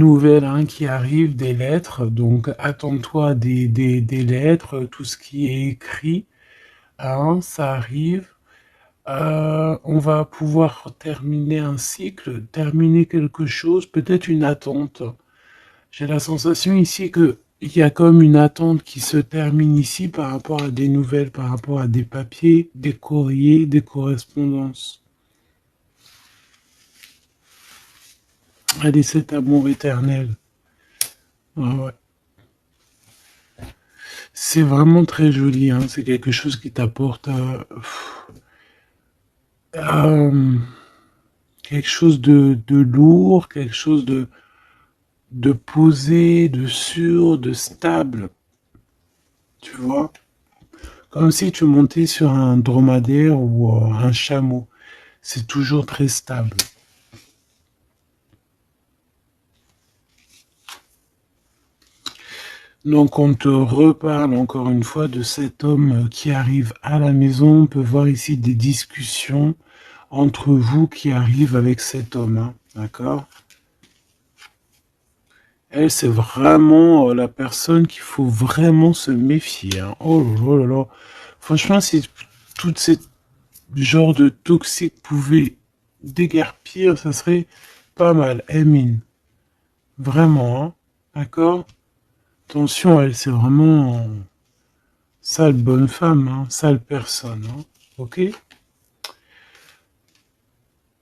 nouvelles hein, qui arrivent, des lettres. Donc, attends-toi des lettres, tout ce qui est écrit. Hein, ça arrive. On va pouvoir terminer un cycle, terminer quelque chose, peut-être une attente. J'ai la sensation ici que il y a comme une attente qui se termine ici par rapport à des nouvelles, par rapport à des papiers, des courriers, des correspondances. Allez, cet amour éternel. Ah ouais. C'est vraiment très joli, hein. C'est quelque chose qui t'apporte euh, quelque chose de lourd, quelque chose de posé, de sûr, de stable. Tu vois? Comme si tu montais sur un dromadaire ou un chameau. C'est toujours très stable. Donc on te reparle encore une fois de cet homme qui arrive à la maison. On peut voir ici des discussions entre vous qui arrivent avec cet homme. Hein, d'accord? Elle, c'est vraiment la personne qu'il faut vraiment se méfier. Hein. Oh là là là là. Franchement, si tout ce genre de toxique pouvait déguerpir, ça serait pas mal. Emine. Vraiment, hein. D'accord? Attention, elle, c'est vraiment sale bonne femme, hein. Sale personne. Hein. Ok?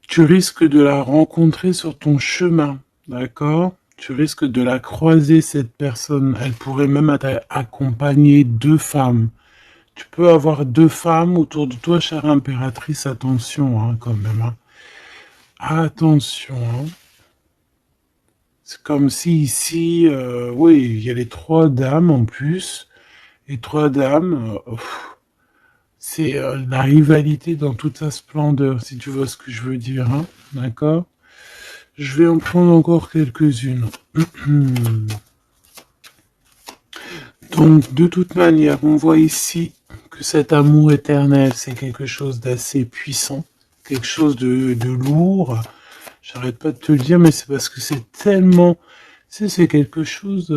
Tu risques de la rencontrer sur ton chemin. D'accord? Tu risques de la croiser, cette personne. Elle pourrait même accompagner deux femmes. Tu peux avoir deux femmes autour de toi, chère impératrice. Attention, hein, quand même. Hein. Attention. Hein. C'est comme si ici, oui, il y a les trois dames en plus. Les trois dames, c'est la rivalité dans toute sa splendeur, si tu vois ce que je veux dire. Hein. D'accord? Je vais en prendre encore quelques-unes. Donc, de toute manière, on voit ici que cet amour éternel, c'est quelque chose d'assez puissant, quelque chose de lourd. J'arrête pas de te le dire, mais c'est parce que c'est tellement... c'est quelque chose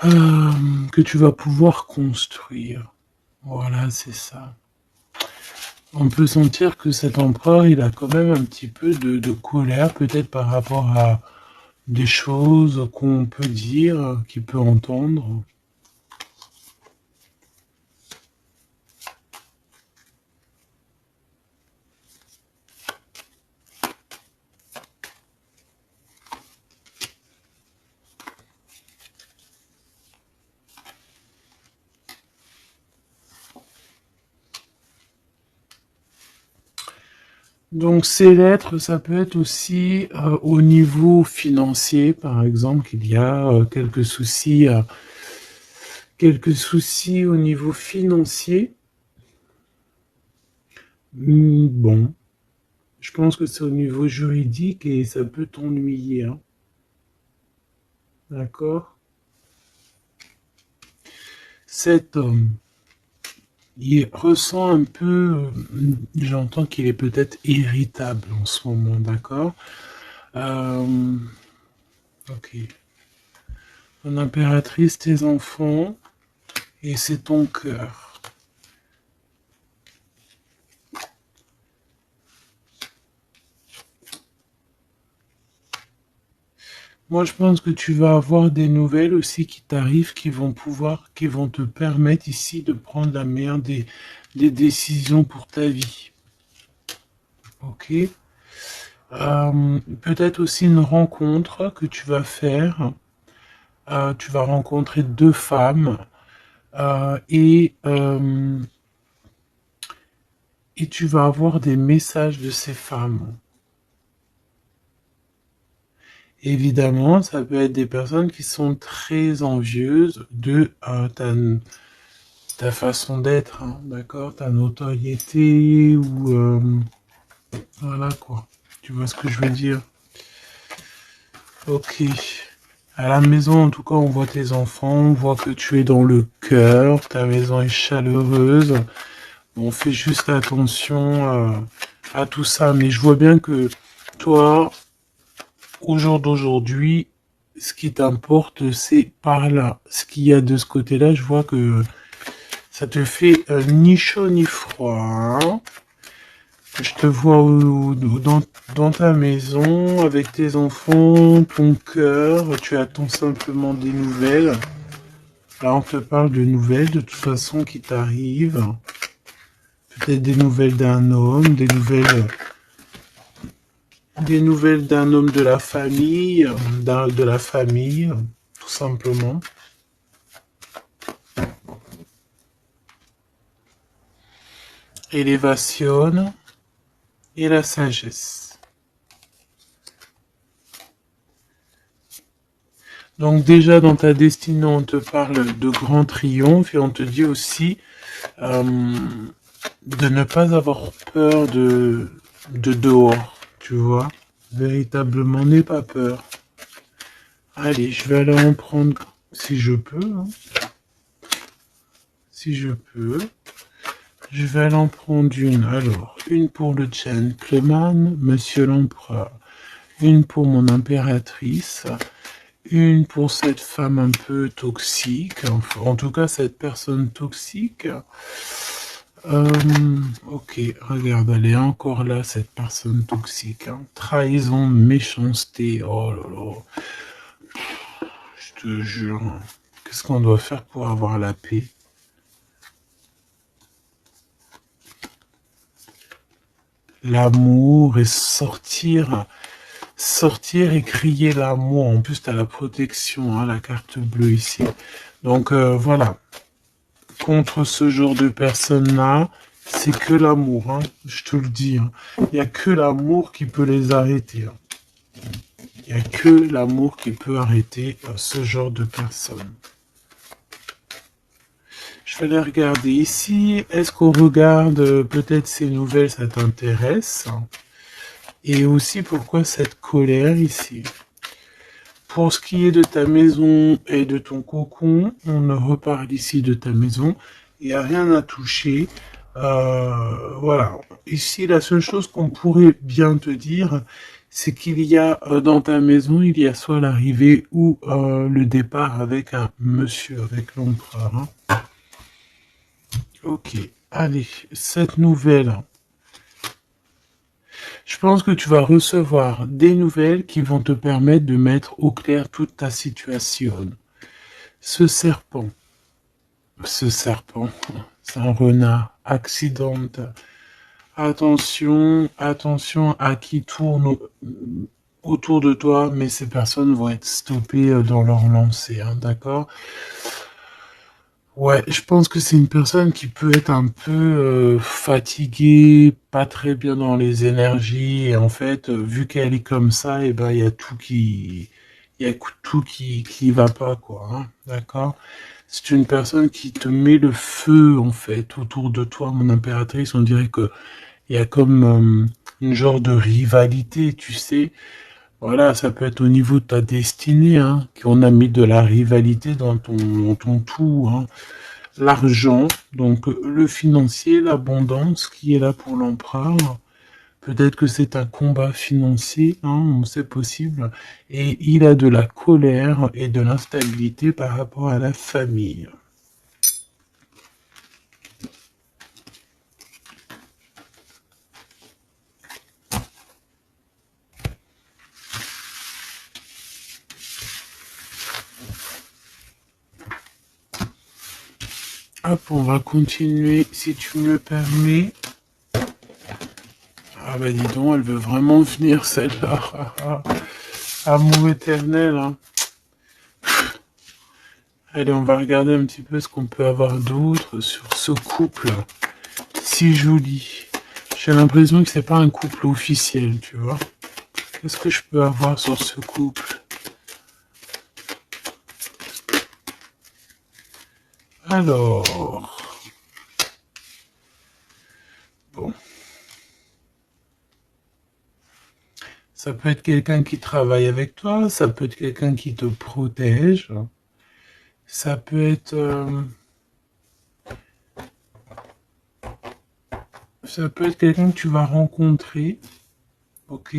que tu vas pouvoir construire. Voilà, c'est ça. On peut sentir que cet empereur, il a quand même un petit peu de colère, peut-être par rapport à des choses qu'on peut dire, qu'il peut entendre. Donc ces lettres, ça peut être aussi au niveau financier, par exemple, qu'il y a quelques soucis au niveau financier. Bon, je pense que c'est au niveau juridique et ça peut t'ennuyer, hein. D'accord? Cet homme, il ressent un peu, j'entends qu'il est peut-être irritable en ce moment, d'accord? Euh, ok. Ton impératrice, tes enfants, et c'est ton cœur. Moi, je pense que tu vas avoir des nouvelles aussi qui t'arrivent, qui vont te permettre ici de prendre la meilleure des décisions pour ta vie. Ok? Peut-être aussi une rencontre que tu vas faire. Tu vas rencontrer deux femmes euh, et, euh, et tu vas avoir des messages de ces femmes. Évidemment, ça peut être des personnes qui sont très envieuses de ta façon d'être, hein, d'accord, ta notoriété ou voilà quoi. Tu vois ce que je veux dire? Ok. À la maison, en tout cas, on voit tes enfants, on voit que tu es dans le cœur, ta maison est chaleureuse. On fait juste attention à tout ça, mais je vois bien que toi, au jour d'aujourd'hui, ce qui t'importe, c'est par là. Ce qu'il y a de ce côté-là, je vois que ça te fait ni chaud ni froid, hein. Je te vois dans ta maison, avec tes enfants, ton cœur, tu attends simplement des nouvelles. Là, on te parle de nouvelles, de toute façon, qui t'arrivent. Peut-être des nouvelles d'un homme, des nouvelles d'un homme de la famille, de la famille, tout simplement. Élévation et la sagesse. Donc déjà dans ta destinée, on te parle de grand triomphe et on te dit aussi euh, de ne pas avoir peur de dehors, tu vois. Véritablement, n'aie pas peur. Allez, je vais aller en prendre si je peux, hein. Si je peux. Je vais aller en prendre une. Alors, une pour le gentleman, monsieur l'empereur. Une pour mon impératrice. Une pour cette femme un peu toxique. Enfin, en tout cas, cette personne toxique. Ok, regarde, elle est encore là, cette personne toxique, hein. Trahison, méchanceté. Oh là là. Je te jure. Qu'est-ce qu'on doit faire pour avoir la paix? L'amour et sortir et crier l'amour. En plus, tu as la protection, hein, la carte bleue ici. Donc voilà, contre ce genre de personnes-là, c'est que l'amour, hein, je te le dis, hein. Il n'y a que l'amour qui peut les arrêter, hein. Il n'y a que l'amour qui peut arrêter ce genre de personnes. Je vais les regarder ici. Est-ce qu'on regarde peut-être ces nouvelles, ça t'intéresse? Et aussi pourquoi cette colère ici? Pour ce qui est de ta maison et de ton cocon, on reparle ici de ta maison. Il n'y a rien à toucher. Voilà. Ici, la seule chose qu'on pourrait bien te dire, c'est qu'il y a dans ta maison, il y a soit l'arrivée ou le départ avec un monsieur, avec l'empereur, hein. Ok. Allez, cette nouvelle. Je pense que tu vas recevoir des nouvelles qui vont te permettre de mettre au clair toute ta situation. Ce serpent, ce serpent, c'est un renard accidente. Attention, attention à qui tourne autour de toi, mais ces personnes vont être stoppées dans leur lancée, hein, d'accord? Ouais, je pense que c'est une personne qui peut être un peu fatiguée, pas très bien dans les énergies, et en fait, vu qu'elle est comme ça, et ben il y a il y a tout qui va pas, quoi, hein, d'accord? C'est une personne qui te met le feu, en fait, autour de toi, mon impératrice. On dirait que il y a comme une genre de rivalité, tu sais. Voilà, ça peut être au niveau de ta destinée, hein, qu'on a mis de la rivalité dans ton tout, hein. L'argent, donc le financier, l'abondance qui est là pour l'empereur. Peut-être que c'est un combat financier, hein, c'est possible. Et il a de la colère et de l'instabilité par rapport à la famille. Hop, on va continuer, si tu me le permets. Ah bah dis donc, elle veut vraiment venir celle-là. Amour éternel, hein. Allez, on va regarder un petit peu ce qu'on peut avoir d'autre sur ce couple si joli. J'ai l'impression que c'est pas un couple officiel, tu vois. Qu'est-ce que je peux avoir sur ce couple? Alors, bon, ça peut être quelqu'un qui travaille avec toi, ça peut être quelqu'un qui te protège, ça peut être, ça peut être quelqu'un que tu vas rencontrer, ok?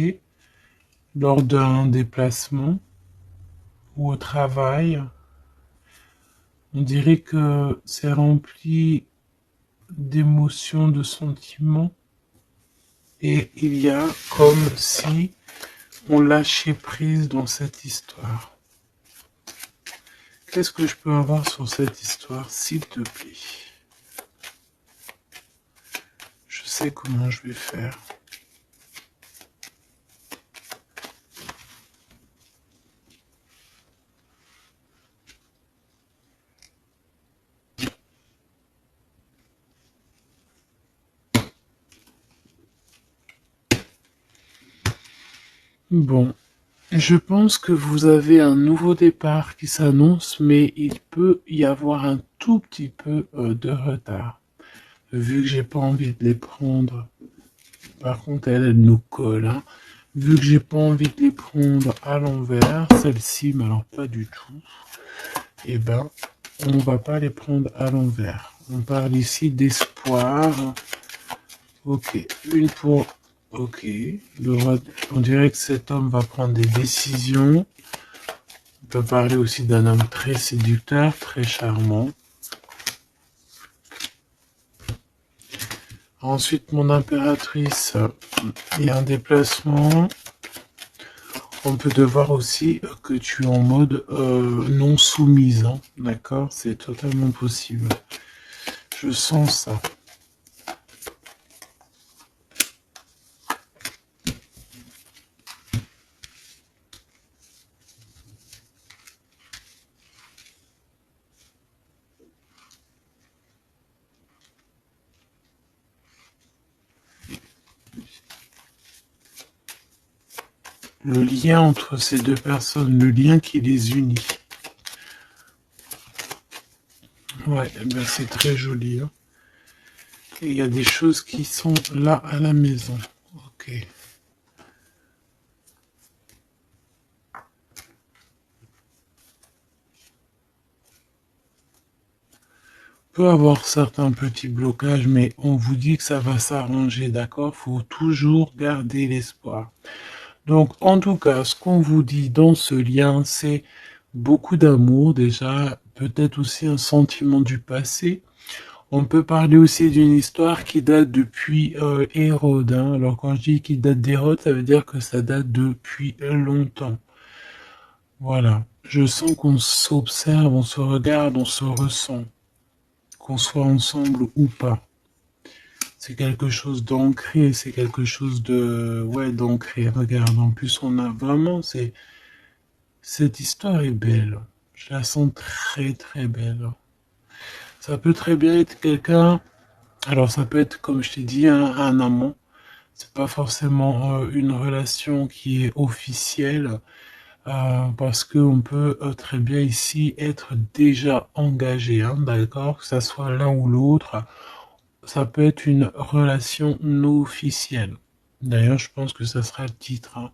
lors d'un déplacement ou au travail. On dirait que c'est rempli d'émotions, de sentiments, et il y a comme si on lâchait prise dans cette histoire. Qu'est-ce que je peux avoir sur cette histoire, s'il te plaît? Je sais comment je vais faire. Bon, je pense que vous avez un nouveau départ qui s'annonce, mais il peut y avoir un tout petit peu de retard. Vu que j'ai pas envie de les prendre, par contre elle nous colle, hein. Vu que j'ai pas envie de les prendre à l'envers, celle-ci, mais alors pas du tout, eh ben, on va pas les prendre à l'envers. On parle ici d'espoir. Ok, une pour... Ok, on dirait que cet homme va prendre des décisions. On peut parler aussi d'un homme très séducteur, très charmant. Ensuite, mon impératrice et un déplacement. On peut devoir aussi que tu es en mode non soumise, hein, d'accord? C'est totalement possible. Je sens ça. Le lien entre ces deux personnes, le lien qui les unit. Ouais, ben c'est très joli, hein. Et il y a des choses qui sont là à la maison. Ok. Peut avoir certains petits blocages, mais on vous dit que ça va s'arranger, d'accord? Faut toujours garder l'espoir. Donc, en tout cas, ce qu'on vous dit dans ce lien, c'est beaucoup d'amour déjà, peut-être aussi un sentiment du passé. On peut parler aussi d'une histoire qui date depuis Hérode, hein. Alors quand je dis qu'il date d'Hérode, ça veut dire que ça date depuis longtemps. Voilà. Je sens qu'on s'observe, on se regarde, on se ressent, qu'on soit ensemble ou pas. C'est quelque chose d'ancré, c'est quelque chose de... Ouais, d'ancré. Regarde, en plus on a vraiment... Cette histoire est belle. Je la sens très très belle. Ça peut très bien être quelqu'un... Alors ça peut être, comme je t'ai dit, un amant. C'est pas forcément une relation qui est officielle. Parce qu'on peut très bien ici être déjà engagé, hein, d'accord? Que ça soit l'un ou l'autre. Ça peut être une relation non officielle. D'ailleurs, je pense que ça sera le titre, hein,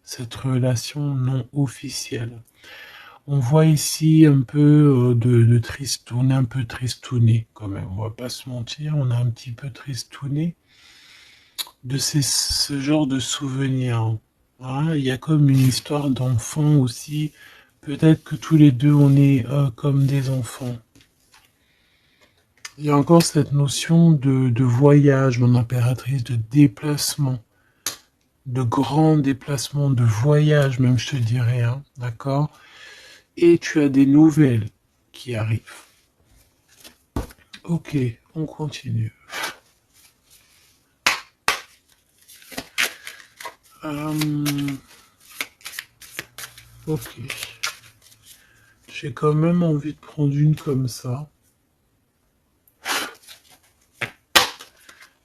cette relation non officielle. On voit ici un peu de triste, on est un peu tristouné quand même, on va pas se mentir, on est un petit peu tristouné de ce genre de souvenirs, hein. Il y a comme une histoire d'enfant aussi, peut-être que tous les deux on est comme des enfants. Il y a encore cette notion de voyage, mon impératrice, de déplacement, de grand déplacement, de voyage même, je te dirais, hein, d'accord? Et tu as des nouvelles qui arrivent. Ok, on continue. Ok. J'ai quand même envie de prendre une comme ça.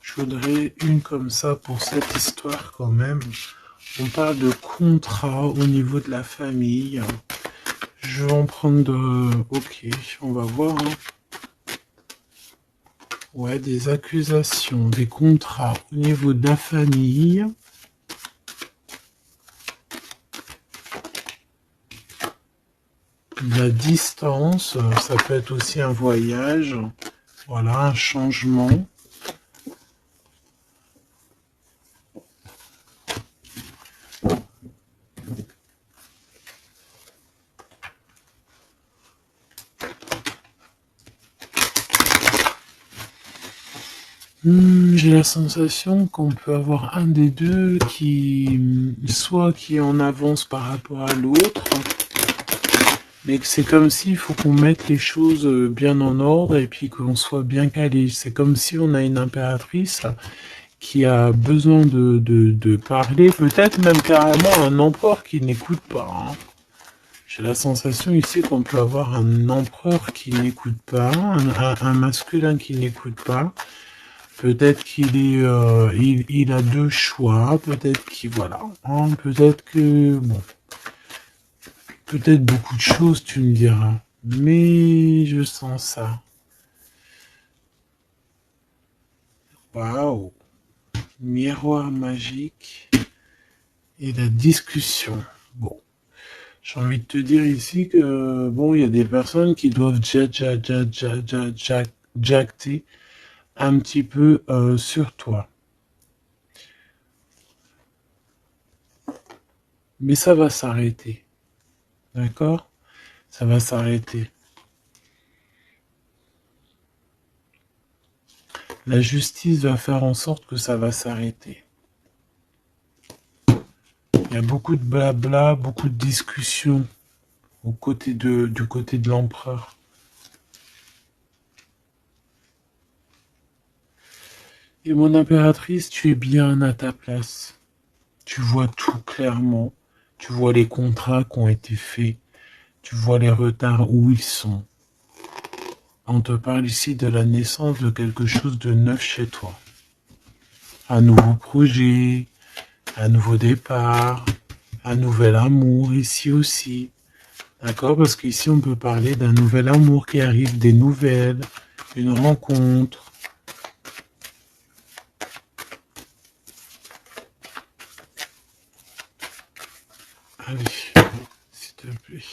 Je voudrais une comme ça pour cette histoire quand même. On parle de contrat au niveau de la famille. Je vais en prendre de... Ok, on va voir, hein. Ouais, des accusations, des contrats au niveau de la famille. La distance, ça peut être aussi un voyage. Voilà, un changement. J'ai la sensation qu'on peut avoir un des deux soit qui est en avance par rapport à l'autre, mais que c'est comme s'il faut qu'on mette les choses bien en ordre et puis qu'on soit bien calé. C'est comme si on a une impératrice qui a besoin de parler, peut-être même carrément un empereur qui n'écoute pas, hein. J'ai la sensation ici qu'on peut avoir un empereur qui n'écoute pas, un masculin qui n'écoute pas. Peut-être qu'il est, il a deux choix. Peut-être qu'il voilà, hein, peut-être que bon, peut-être beaucoup de choses, tu me diras. Mais je sens ça. Waouh, miroir magique et la discussion. Bon. J'ai envie de te dire ici que, bon, il y a des personnes qui doivent jacter un petit peu sur toi. Mais ça va s'arrêter. D'accord? Ça va s'arrêter. La justice va faire en sorte que ça va s'arrêter. Il y a beaucoup de blabla, beaucoup de discussions du côté de l'empereur. Et mon impératrice, tu es bien à ta place. Tu vois tout clairement. Tu vois les contrats qui ont été faits. Tu vois les retards où ils sont. On te parle ici de la naissance de quelque chose de neuf chez toi. Un nouveau projet, un nouveau départ, un nouvel amour ici aussi. D'accord? Parce qu'ici on peut parler d'un nouvel amour qui arrive, des nouvelles, une rencontre. Allez, s'il te plaît.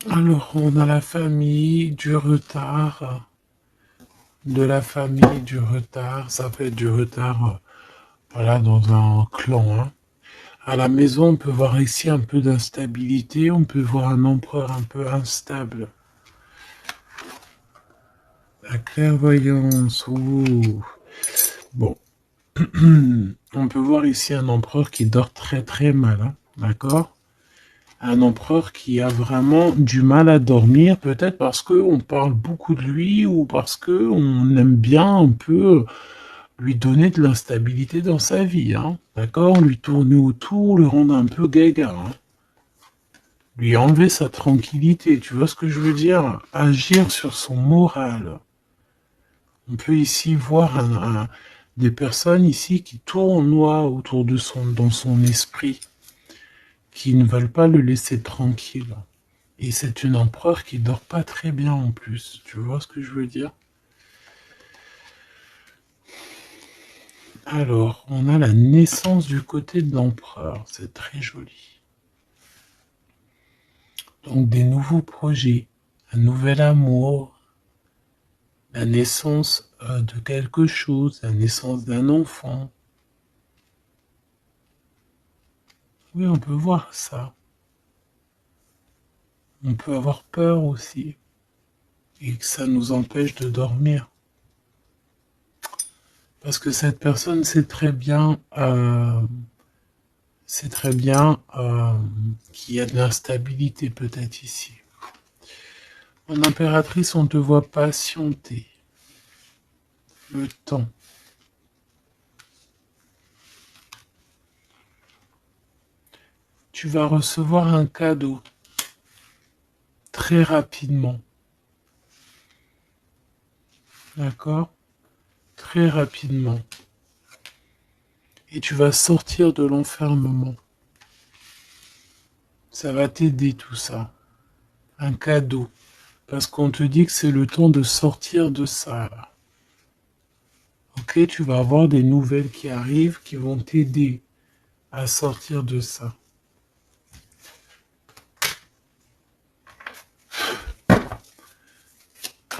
Alors, on a la famille, du retard, de la famille, du retard. Ça peut être du retard, voilà, dans un clan, hein. À la maison, on peut voir ici un peu d'instabilité, on peut voir un empereur un peu instable. La clairvoyance, ouh. Bon, on peut voir ici un empereur qui dort très très mal, hein, d'accord? Un empereur qui a vraiment du mal à dormir, peut-être parce qu'on parle beaucoup de lui ou parce qu'on aime bien un peu lui donner de l'instabilité dans sa vie, hein, d'accord? Lui tourner autour, le rendre un peu gaga, hein. Lui enlever sa tranquillité, tu vois ce que je veux dire? Agir sur son moral. On peut ici voir des personnes ici qui tournoient autour de dans son esprit, qui ne veulent pas le laisser tranquille. Et c'est une empereur qui dort pas très bien en plus. Tu vois ce que je veux dire? Alors, on a la naissance du côté de l'empereur. C'est très joli. Donc, des nouveaux projets, un nouvel amour, la naissance de quelque chose, la naissance d'un enfant. Oui, on peut voir ça. On peut avoir peur aussi. Et que ça nous empêche de dormir. Parce que cette personne sait très bien, qu'il y a de l'instabilité peut-être ici. Mon impératrice, on te voit patienter le temps. Tu vas recevoir un cadeau très rapidement. D'accord? Très rapidement. Et tu vas sortir de l'enfermement. Ça va t'aider tout ça. Un cadeau. Parce qu'on te dit que c'est le temps de sortir de ça, là. Ok, tu vas avoir des nouvelles qui arrivent qui vont t'aider à sortir de ça.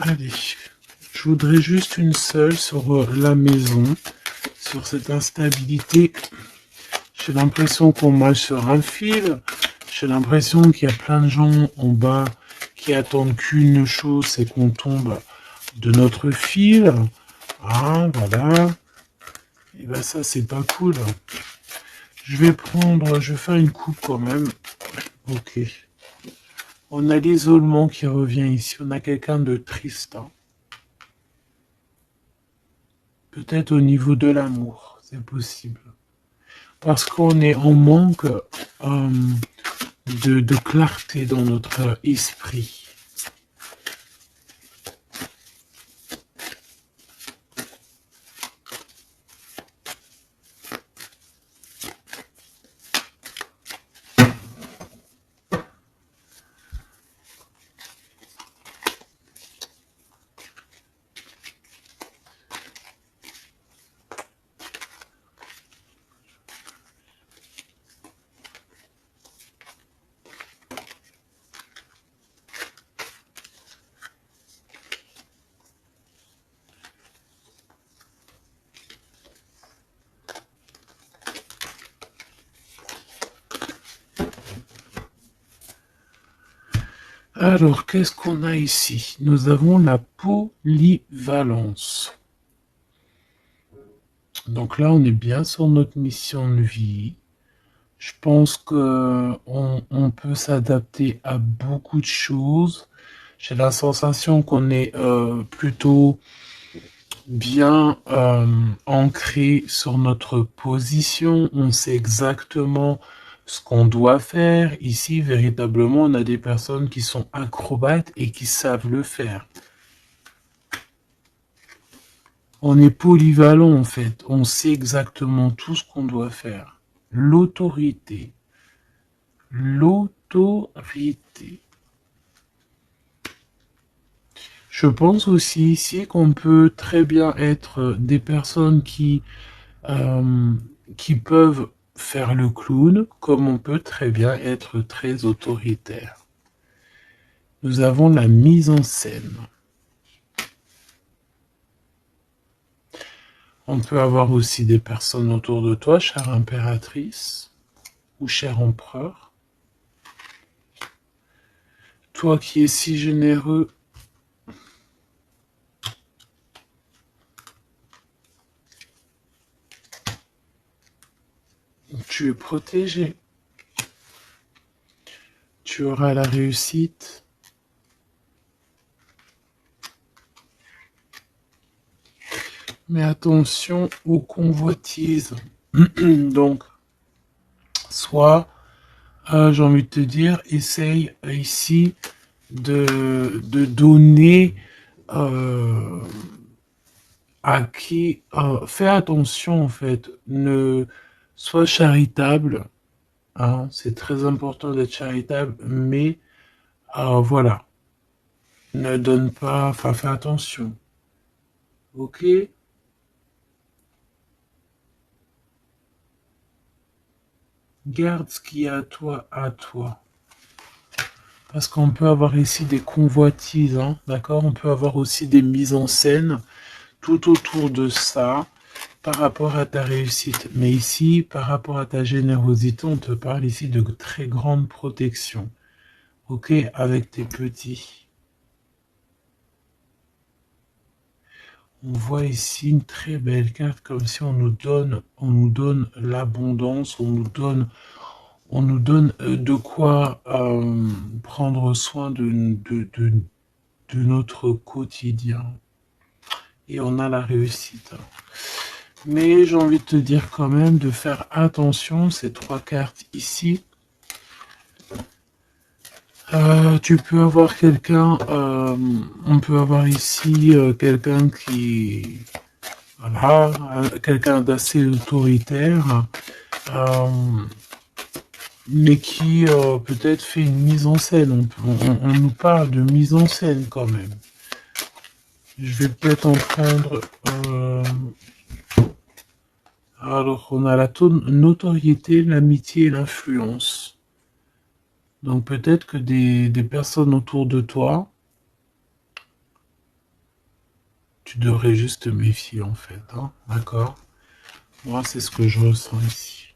Allez, je voudrais juste une seule sur la maison, sur cette instabilité. J'ai l'impression qu'on marche sur un fil. J'ai l'impression qu'il y a plein de gens en bas qui attendent qu'une chose, c'est qu'on tombe de notre fil. Ah, voilà. Et ben ça, c'est pas cool. Je vais faire une coupe quand même. Ok. On a l'isolement qui revient ici. On a quelqu'un de triste. Hein. Peut-être au niveau de l'amour, c'est possible. Parce qu'on est en manque de clarté dans notre esprit. Alors, qu'est-ce qu'on a ici? Nous avons la polyvalence. Donc là, on est bien sur notre mission de vie. Je pense que on peut s'adapter à beaucoup de choses. J'ai la sensation qu'on est plutôt bien ancré sur notre position. On sait exactement ce qu'on doit faire. Ici, véritablement, on a des personnes qui sont acrobates et qui savent le faire. On est polyvalent en fait. On sait exactement tout ce qu'on doit faire. L'autorité. L'autorité. Je pense aussi ici qu'on peut très bien être des personnes qui peuvent faire le clown, comme on peut très bien être très autoritaire. Nous avons la mise en scène. On peut avoir aussi des personnes autour de toi, chère impératrice ou cher empereur. Toi qui es si généreux, tu es protégé. Tu auras la réussite. Mais attention aux convoitises. Donc, soit, j'ai envie de te dire, essaye ici de donner à qui... fais attention en fait, ne sois charitable. Hein, c'est très important d'être charitable, mais voilà, ne donne pas, enfin fais attention. Ok? Garde ce qui est à toi, à toi. Parce qu'on peut avoir ici des convoitises, hein, d'accord? On peut avoir aussi des mises en scène tout autour de ça par rapport à ta réussite. Mais ici, par rapport à ta générosité, on te parle ici de très grande protection. Ok? Avec tes petits. On voit ici une très belle carte, comme si on nous donne l'abondance, on nous donne de quoi prendre soin de notre quotidien. Et on a la réussite. Mais j'ai envie de te dire quand même de faire attention, ces trois cartes ici. Tu peux avoir quelqu'un, on peut avoir ici quelqu'un qui... Voilà, quelqu'un d'assez autoritaire, mais qui peut-être fait une mise en scène. On nous parle de mise en scène quand même. Je vais peut-être en prendre... alors, on a la notoriété, l'amitié et l'influence. Donc peut-être que des personnes autour de toi Tu devrais juste te méfier en fait, hein, d'accord? Moi, c'est ce que je ressens ici.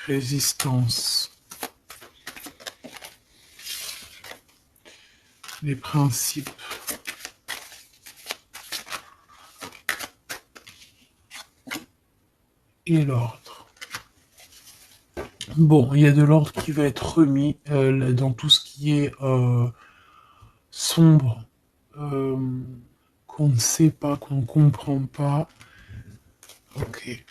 Résistance. Les principes. Et l'ordre. Bon, il y a de l'ordre qui va être remis dans tout ce qui est sombre, euh, qu'on ne sait pas, qu'on ne comprend pas. Ok.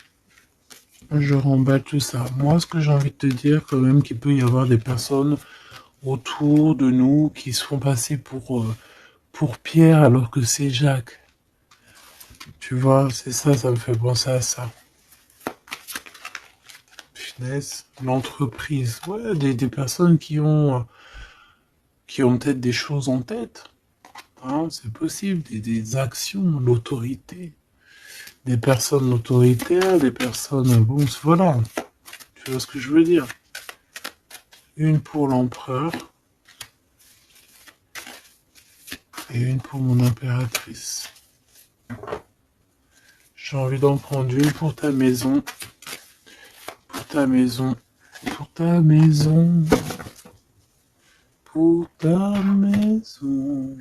Je remballe tout ça. Moi, ce que j'ai envie de te dire, quand même, qu'il peut y avoir des personnes autour de nous qui se font passer pour Pierre alors que c'est Jacques. Tu vois, c'est ça, ça me fait penser à ça. Finesse, l'entreprise. Ouais, des personnes qui ont peut-être des choses en tête. Hein, c'est possible, des actions, l'autorité. Des personnes autoritaires, des personnes... Bon, voilà. Tu vois ce que je veux dire? Une pour l'empereur et une pour mon impératrice. J'ai envie d'en prendre une pour ta maison. Pour ta maison. Pour ta maison. Pour ta maison.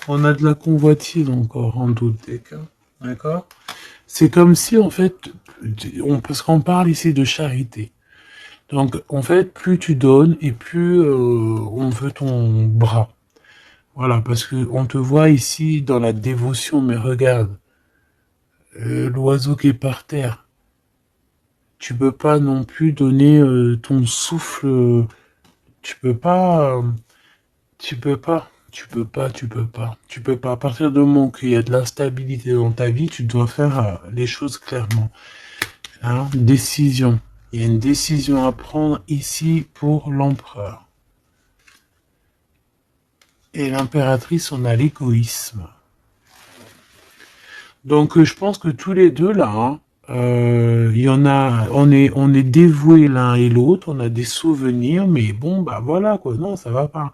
On a de la convoitise encore en doute des cas. D'accord? C'est comme si, en fait, parce qu'on parle ici de charité. Donc, en fait, plus tu donnes et plus on veut ton bras. Voilà, parce que on te voit ici dans la dévotion, mais regarde, l'oiseau qui est par terre. Tu peux pas non plus donner ton souffle. Tu peux pas. Tu peux pas. Tu peux pas. Tu peux pas. Tu peux pas. À partir du moment qu'il y a de l'instabilité dans ta vie, tu dois faire les choses clairement. Hein, décision. Il y a une décision à prendre ici pour l'empereur. Et l'impératrice, on a l'égoïsme. Donc je pense que tous les deux là, hein, il y en a, on est dévoués l'un et l'autre, on a des souvenirs, mais bon bah voilà quoi, non ça va pas.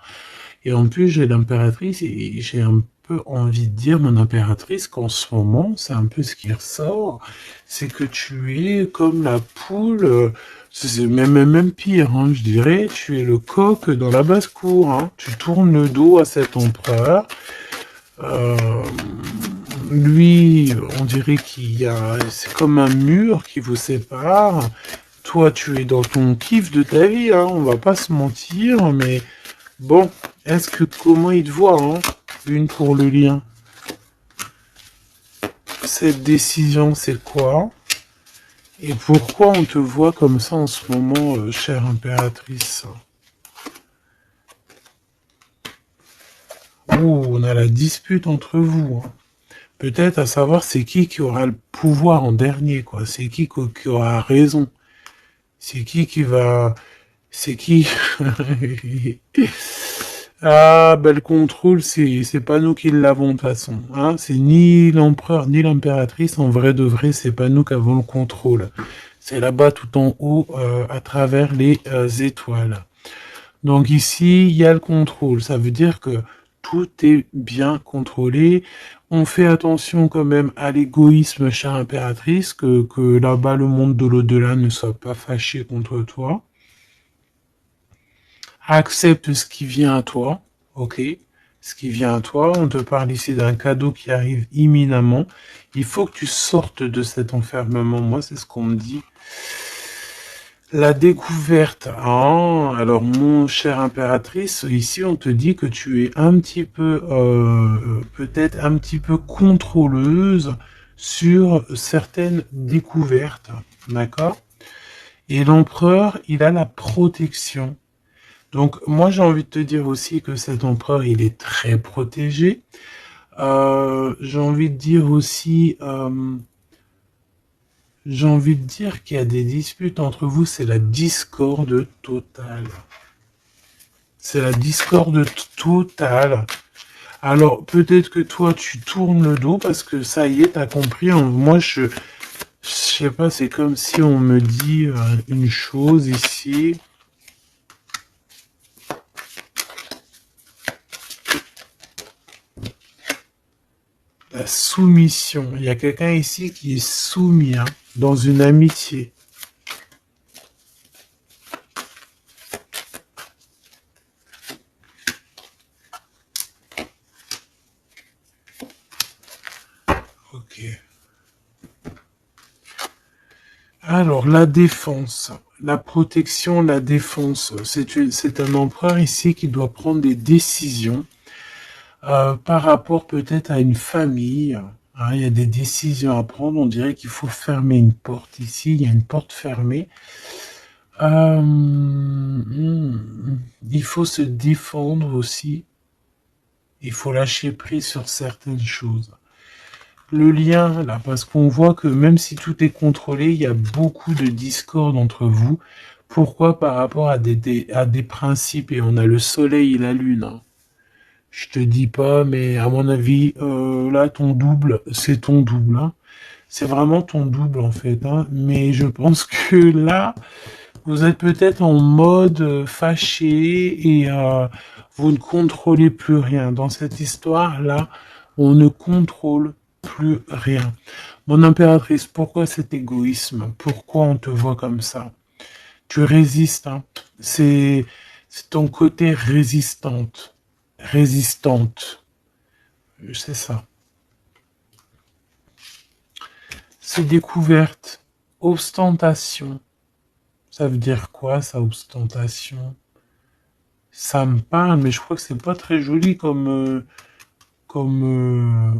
Et en plus j'ai l'impératrice et j'ai un peu envie de dire mon impératrice qu'en ce moment c'est un peu ce qui ressort, c'est que tu es comme la poule, c'est même pire, hein, je dirais, tu es le coq dans la basse-cour, hein, tu tournes le dos à cet empereur. Lui, on dirait qu'il y a, c'est comme un mur qui vous sépare. Toi, tu es dans ton kiff de ta vie, hein, on va pas se mentir, mais bon, est-ce que comment il te voit, hein, une pour le lien? Cette décision, c'est quoi? Et pourquoi on te voit comme ça en ce moment, chère impératrice? Oh, on a la dispute entre vous, hein. Peut-être à savoir c'est qui aura le pouvoir en dernier, quoi. C'est qui aura raison. C'est qui va... C'est qui Ah, ben le contrôle, c'est pas nous qui l'avons de toute façon. Hein, c'est ni l'empereur ni l'impératrice. En vrai de vrai, c'est pas nous qui avons le contrôle. C'est là-bas tout en haut, à travers les étoiles. Donc ici, il y a le contrôle. Ça veut dire que tout est bien contrôlé. On fait attention quand même à l'égoïsme, chère impératrice, que là-bas, le monde de l'au-delà ne soit pas fâché contre toi. Accepte ce qui vient à toi, ok? Ce qui vient à toi, on te parle ici d'un cadeau qui arrive imminemment. Il faut que tu sortes de cet enfermement. Moi, c'est ce qu'on me dit. La découverte. Ah, alors, mon cher impératrice, ici, on te dit que tu es un petit peu, peut-être un petit peu contrôleuse sur certaines découvertes. D'accord? Et l'empereur, il a la protection. Donc, moi, j'ai envie de te dire aussi que cet empereur, il est très protégé. J'ai envie de dire aussi... J'ai envie de dire qu'il y a des disputes entre vous, c'est la discorde totale. C'est la discorde totale. Alors, peut-être que toi, tu tournes le dos parce que ça y est, t'as compris. Moi, je sais pas, c'est comme si on me dit une chose ici. la soumission. Il y a quelqu'un ici qui est soumis, hein, dans une amitié. Ok. Alors, la défense, la protection, la défense. C'est un empereur ici qui doit prendre des décisions par rapport peut-être à une famille. Hein, il y a des décisions à prendre. On dirait qu'il faut fermer une porte ici. Il y a une porte fermée. Il faut se défendre aussi. Il faut lâcher prise sur certaines choses. Le lien, là, parce qu'on voit que même si tout est contrôlé, il y a beaucoup de discorde entre vous. Pourquoi? Par rapport à des principes, et on a le soleil et la lune. Hein. Je te dis pas, mais à mon avis, là, ton double, c'est ton double. Hein. C'est vraiment ton double, en fait. Hein. Mais je pense que là, vous êtes peut-être en mode fâché et vous ne contrôlez plus rien. Dans cette histoire-là, on ne contrôle plus rien. Mon impératrice, pourquoi cet égoïsme? Pourquoi on te voit comme ça? Tu résistes, hein. C'est ton côté résistante. C'est ça. C'est découverte, ostentation. Ça veut dire quoi, ça, ostentation? Ça me parle, mais je crois que c'est pas très joli comme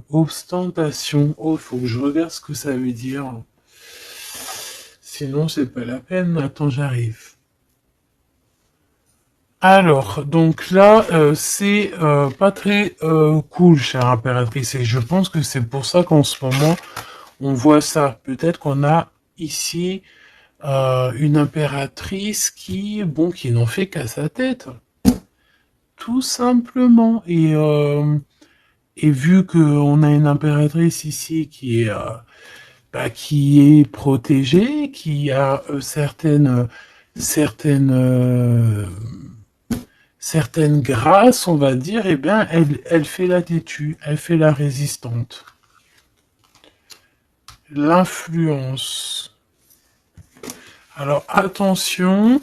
ostentation. Oh, il faut que je regarde ce que ça veut dire. Sinon, c'est pas la peine. Attends, j'arrive. Alors, donc là, c'est pas très cool, chère impératrice. Et je pense que c'est pour ça qu'en ce moment, on voit ça. Peut-être qu'on a ici une impératrice qui, bon, qui n'en fait qu'à sa tête. Tout simplement. Et vu qu'on a une impératrice ici qui est protégée, qui a certaines grâces, on va dire, eh bien, elle fait la têtue, elle fait la résistante. L'influence. Alors, attention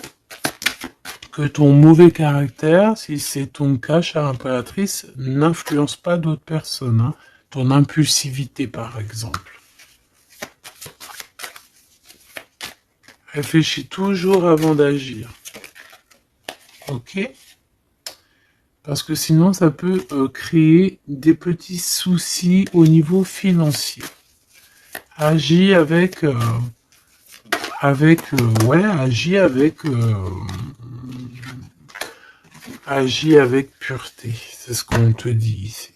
que ton mauvais caractère, si c'est ton cas, chère impératrice, n'influence pas d'autres personnes. Hein. Ton impulsivité, par exemple. Réfléchis toujours avant d'agir. Ok? Parce que sinon, ça peut créer des petits soucis au niveau financier. Agis agis avec pureté. C'est ce qu'on te dit ici.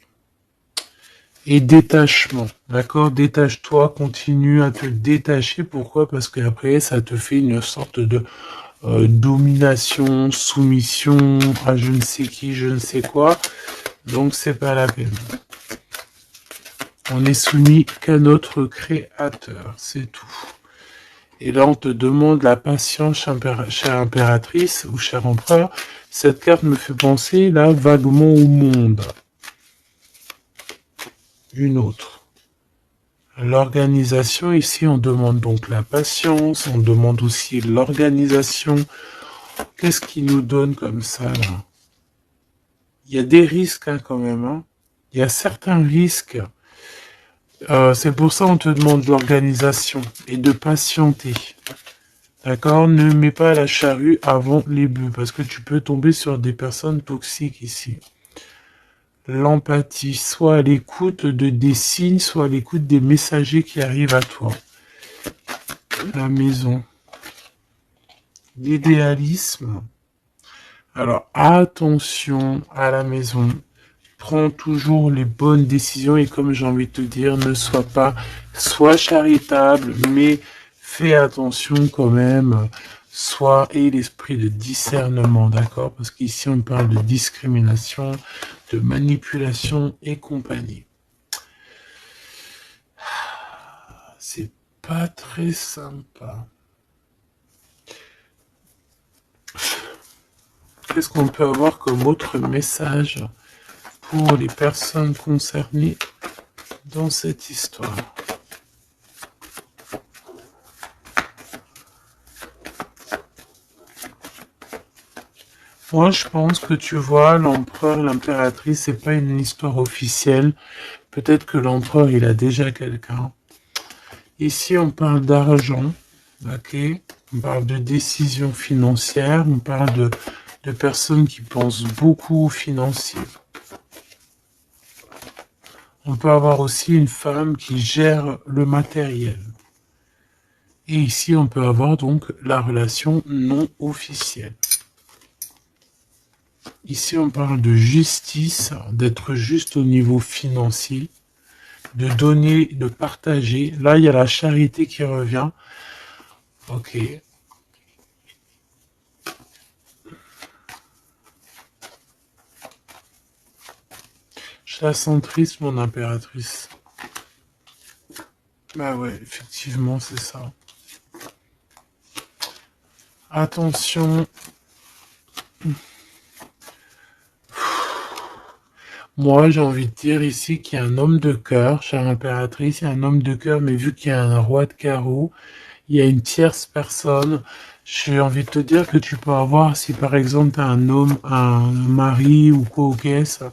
Et détachement, d'accord? Détache-toi, continue à te détacher. Pourquoi? Parce qu'après, ça te fait une sorte de domination, soumission à je ne sais qui, je ne sais quoi. Donc, c'est pas la peine. On est soumis qu'à notre créateur, c'est tout. Et là, on te demande la patience, chère impératrice ou cher empereur. Cette carte me fait penser, là, vaguement au monde. Une autre. L'organisation, ici, on demande donc la patience, on demande aussi l'organisation. Qu'est-ce qui nous donne comme ça, là? Il y a des risques, hein, quand même. Hein. Il y a certains risques. C'est pour ça qu'on te demande l'organisation et de patienter. D'accord? Ne mets pas la charrue avant les bœufs, parce que tu peux tomber sur des personnes toxiques ici. L'empathie, soit à l'écoute des signes, soit à l'écoute des messagers qui arrivent à toi. La maison. L'idéalisme. Alors, attention à la maison. Prends toujours les bonnes décisions et comme j'ai envie de te dire, ne sois charitable, mais fais attention quand même. Aie l'esprit de discernement, d'accord? Parce qu'ici, on parle de discrimination, de manipulation et compagnie. C'est pas très sympa. Qu'est-ce qu'on peut avoir comme autre message pour les personnes concernées dans cette histoire? Moi, je pense que tu vois, l'empereur, l'impératrice, c'est pas une histoire officielle. Peut-être que l'empereur, il a déjà quelqu'un. Ici, on parle d'argent, ok? On parle de décisions financières, on parle de personnes qui pensent beaucoup aux financiers. On peut avoir aussi une femme qui gère le matériel. Et ici, on peut avoir donc la relation non officielle. Ici, on parle de justice, d'être juste au niveau financier, de donner, de partager. Là, il y a la charité qui revient. Ok. Je la sens triste, mon impératrice. Bah ouais, effectivement, c'est ça. Attention. Moi, j'ai envie de dire ici qu'il y a un homme de cœur, chère impératrice, il y a un homme de cœur, mais vu qu'il y a un roi de carreau, il y a une tierce personne. J'ai envie de te dire que tu peux avoir, si par exemple tu as un homme, un mari ou quoi, ok, ça,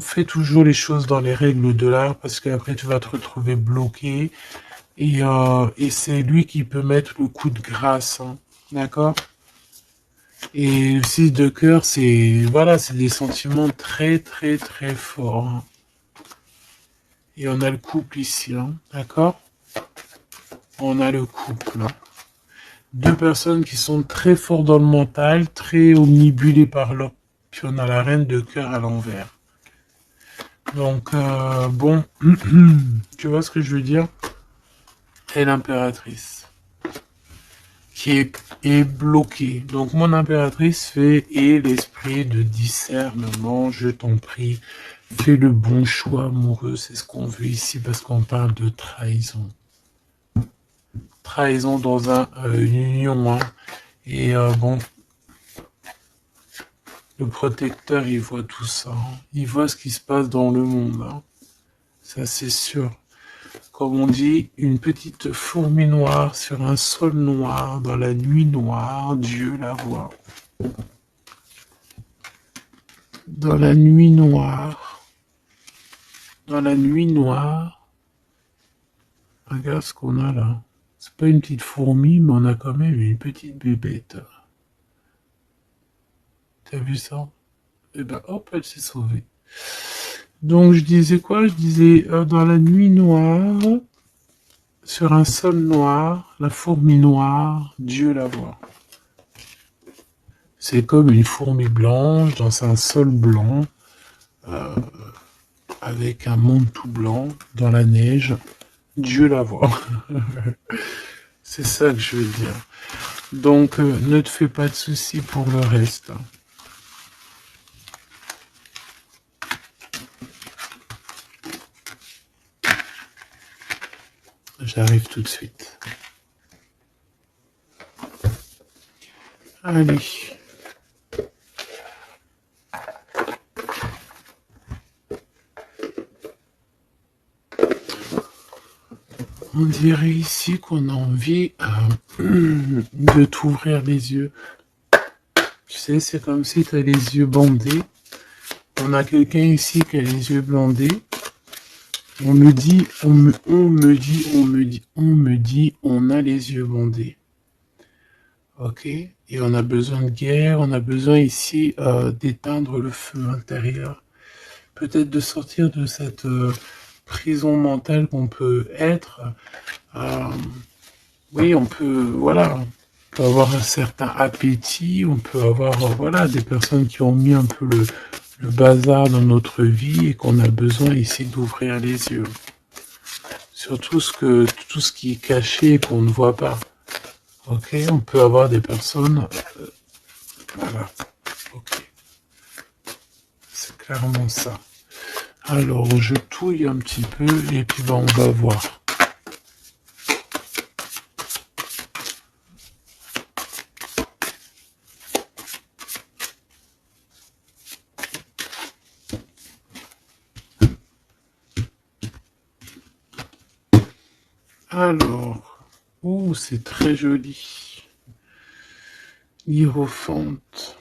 fais toujours les choses dans les règles de l'art parce qu'après tu vas te retrouver bloqué et c'est lui qui peut mettre le coup de grâce, hein, d'accord? Et le 6 de cœur, c'est voilà, c'est des sentiments très très très forts, hein. Et on a le couple ici, hein, d'accord? On a le couple, hein. Deux personnes qui sont très fortes dans le mental, très omnibulées par l'autre. Puis on a la reine de cœur à l'envers. Donc, bon, tu vois ce que je veux dire? Et l'impératrice, est bloquée. Donc, mon impératrice fait, et l'esprit de discernement, je t'en prie, fais le bon choix amoureux. C'est ce qu'on veut ici parce qu'on parle de trahison. Trahison dans une union, hein. Et bon, le protecteur, il voit tout ça, hein. Il voit ce qui se passe dans le monde, hein. Ça, c'est sûr. Comme on dit, une petite fourmi noire sur un sol noir, dans la nuit noire, Dieu la voit. Dans la nuit noire, dans la nuit noire, regarde ce qu'on a là. C'est pas une petite fourmi, mais on a quand même une petite bébête. T'as vu ça? Et ben hop, elle s'est sauvée. Donc je disais quoi? Je disais dans la nuit noire, sur un sol noir, la fourmi noire, Dieu la voit. C'est comme une fourmi blanche dans un sol blanc, avec un monde tout blanc, dans la neige, Dieu la voit. C'est ça que je veux dire. Donc ne te fais pas de soucis pour le reste. J'arrive tout de suite. Allez. On dirait ici qu'on a envie de t'ouvrir les yeux. Tu sais, c'est comme si tu as les yeux bandés. On a quelqu'un ici qui a les yeux bandés. On me dit, on me dit, on a les yeux bandés. Ok? Et on a besoin de guerre, on a besoin ici d'éteindre le feu intérieur. Peut-être de sortir de cette prison mentale qu'on peut être. Euh, oui, on peut, voilà, on peut avoir un certain appétit, on peut avoir, voilà, des personnes qui ont mis un peu le bazar dans notre vie et qu'on a besoin ici d'ouvrir les yeux. Sur tout ce qui est caché et qu'on ne voit pas. Ok, on peut avoir des personnes, voilà, ok, c'est clairement ça. Alors, je touille un petit peu et puis ben, on va voir. Alors, oh, c'est très joli. Hiérophante.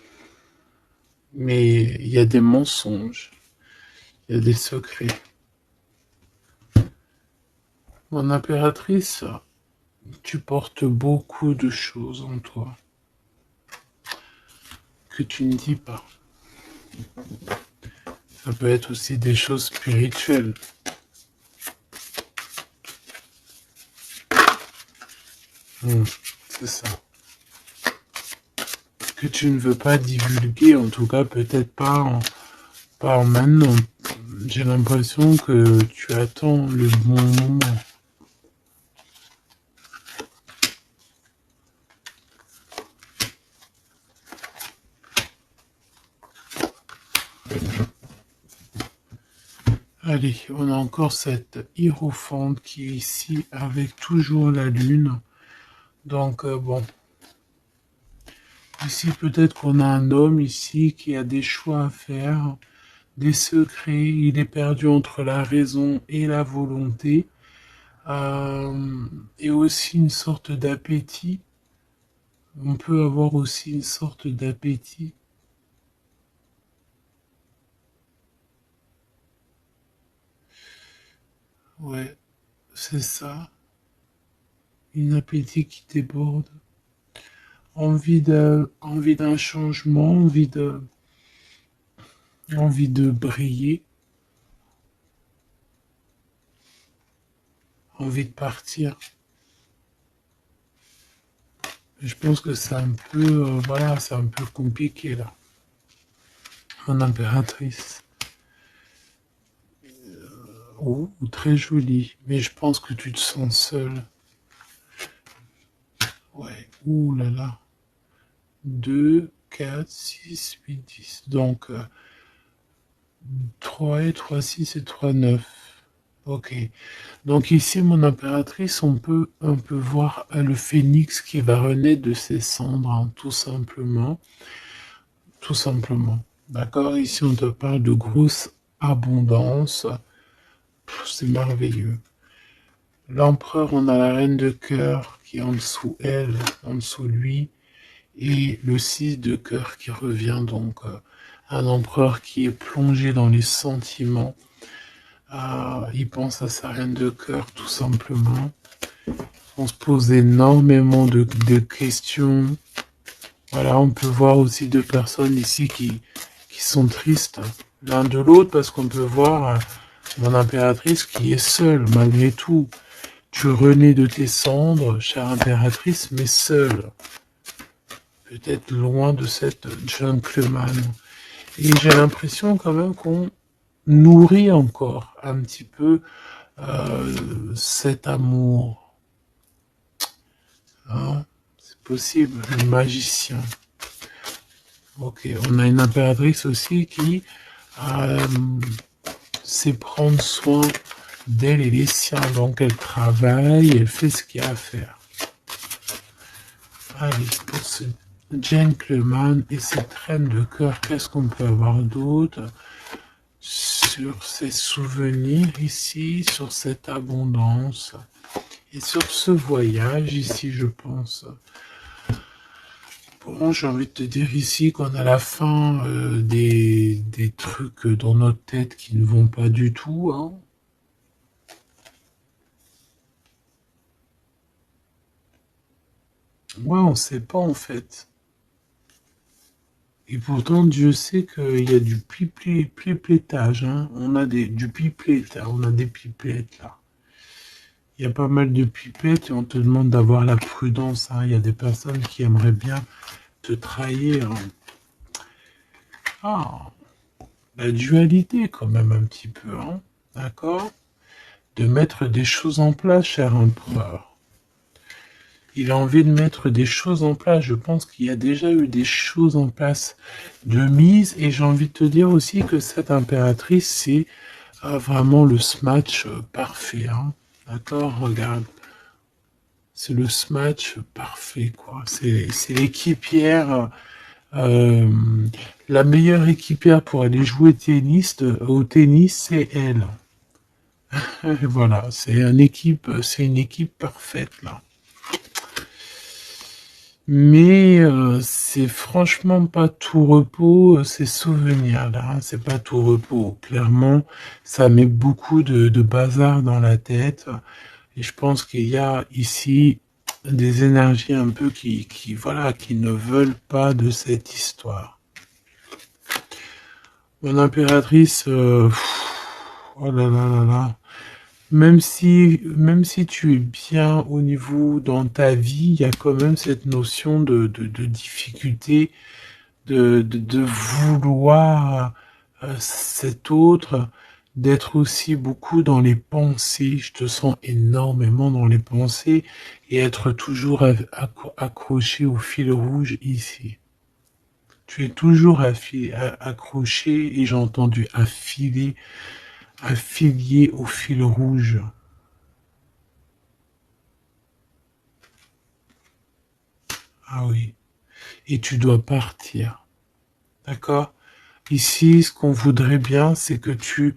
Mais il y a des mensonges, il y a des secrets. Mon impératrice, tu portes beaucoup de choses en toi que tu ne dis pas. Ça peut être aussi des choses spirituelles. C'est ça. Que tu ne veux pas divulguer, en tout cas peut-être pas maintenant. J'ai l'impression que tu attends le bon moment. Allez, on a encore cette hiérophante qui est ici avec toujours la lune. Donc bon, ici peut-être qu'on a un homme ici qui a des choix à faire, des secrets, il est perdu entre la raison et la volonté, et aussi une sorte d'appétit. On peut avoir aussi une sorte d'appétit. Ouais, c'est ça. Une appétit qui déborde. Envie d'un changement, envie de briller, envie de partir. Je pense que c'est un peu, voilà, c'est un peu compliqué là. Mon impératrice. Oh, très jolie. Mais je pense que tu te sens seule. Ouais. Ouh là là. 2, 4, 6, 8, 10. Donc, 3 et 3, 6 et 3, 9. Ok. Donc ici, mon impératrice, on peut voir le phénix qui va renaître de ses cendres, hein, tout simplement. Tout simplement. D'accord? Ici, on te parle de grosse abondance. C'est merveilleux. L'empereur, on a la reine de cœur qui est en dessous elle, en dessous lui, et le 6 de cœur qui revient, donc un empereur qui est plongé dans les sentiments. Il pense à sa reine de cœur, tout simplement. On se pose énormément de questions. Voilà, on peut voir aussi deux personnes ici qui sont tristes l'un de l'autre, parce qu'on peut voir mon impératrice qui est seule, malgré tout. Tu renais de tes cendres, chère impératrice, mais seule. Peut-être loin de cette gentleman. Et j'ai l'impression quand même qu'on nourrit encore un petit peu cet amour. Hein, c'est possible, le magicien. Ok, on a une impératrice aussi qui sait prendre soin d'elle et des siens. Donc elle travaille, elle fait ce qu'il y a à faire. Allez, pour ce gentleman et cette reine de cœur, qu'est-ce qu'on peut avoir d'autre sur ces souvenirs ici, sur cette abondance et sur ce voyage ici, je pense. Bon, j'ai envie de te dire ici qu'on a la fin des trucs dans notre tête qui ne vont pas du tout, hein. Ouais, on sait pas en fait. Et pourtant, Dieu sait qu'il y a du piplettage, hein. On a du pipelette, hein. On a des pipettes là. Il y a pas mal de pipettes et on te demande d'avoir la prudence, hein. Il y a des personnes qui aimeraient bien te trahir. Ah, la dualité quand même un petit peu, hein. D'accord? De mettre des choses en place, cher empereur. Il a envie de mettre des choses en place. Je pense qu'il y a déjà eu des choses en place de mise. Et j'ai envie de te dire aussi que cette impératrice, c'est vraiment le smash parfait. Hein. D'accord? Regarde. C'est le smash parfait, quoi. C'est l'équipière, la meilleure équipière pour aller jouer au tennis, c'est elle. Voilà, c'est une équipe parfaite là. Mais c'est franchement pas tout repos, ces souvenirs-là, hein, c'est pas tout repos. Clairement, ça met beaucoup de bazar dans la tête. Et je pense qu'il y a ici des énergies un peu voilà, qui ne veulent pas de cette histoire. Mon impératrice, oh là là là là. Même si tu es bien au niveau dans ta vie, il y a quand même cette notion de difficulté, de vouloir cet autre, d'être aussi beaucoup dans les pensées. Je te sens énormément dans les pensées et être toujours accroché au fil rouge ici. Tu es toujours accroché et j'ai entendu affilié au fil rouge. Ah oui. Et tu dois partir. D'accord? Ici, ce qu'on voudrait bien, c'est que tu